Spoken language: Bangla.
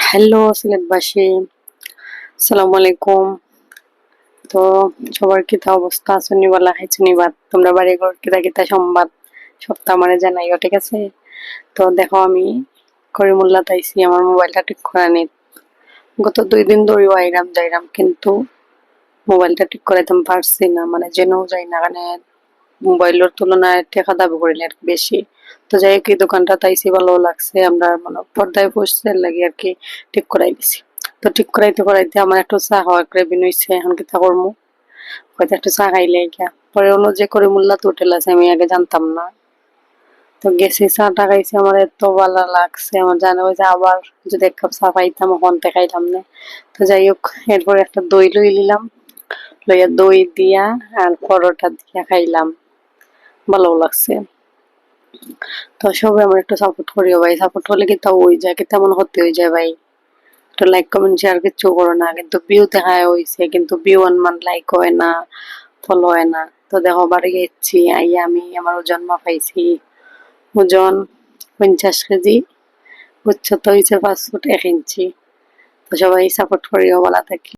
হ্যালো সিলেটবাসী, আসসালামু আলাইকুম। তো সবার কিতা অবস্থা? শুনি বলা খাইছো নিবাদ তোমরা বাড়ি ঘর কিতা কিতা সংবাদ সপ্তাহ মানে জানাইও, ঠিক আছে? তো দেখো, আমি করিমুল্লা তাইছি আমার মোবাইলটা ঠিক করা নেই। গত 2 দিন ধরেও আইরাম যাইরাম, কিন্তু মোবাইলটা ঠিক করাইতাম পারছি না, মানে যেনও যাই না, মানে মোবাইলের তুলনায় টাকা দাবি করিলে আর কি বেশি। তো যাই হোক, এই দোকানটা তাইছি, ভালো লাগছে, আমরা মানে পর্দায় বসতে লাগে আর কি, ঠিক করাই দিছি। তো ঠিক করাইতে করাইতে আমার একটু চা খাওয়া ক্রেভিং হইছে, এখন কি তা করবো, হয়তো একটু চা খাইলে গিয়া পরে অন্য যে করে মোল্লাত হোটেল আছে, আমি আগে জানতাম না। তো গেছি, চাটা খাইছি, আমার এত ভালো লাগছে, আমার জানা হয়েছে আবার যদি এক কাপ চা পাইতাম ওখানতে খাইলাম না। তো যাই হোক, এরপর একটা দই লই নিলাম, লইয়া দই দিয়া আর পরোটা দিয়া খাইলাম, ভালো লাগছে। তো সবাই আমার একটু সাপোর্ট করিও ভাই, সাপোর্ট করলে কি তা হয়ে যায়, কি তেমন হতে হয়ে যায় ভাই। একটু লাইক কমেন্ট শেয়ার কিচ্ছু করো না, কিন্তু ভিউ দেখায় হয়েছে, কিন্তু ভিউ মান লাইক হয় না, ফলো হয় না। তো দেখো, বাড়ি গেছি, আইয়া আমি আমার ওজন মাপাইছি, ওজন 50 কেজি, উচ্চতা হয়েছে 5 ফুট 1 ইঞ্চি। তো সবাই সাপোর্ট করিও, বলা থাকি।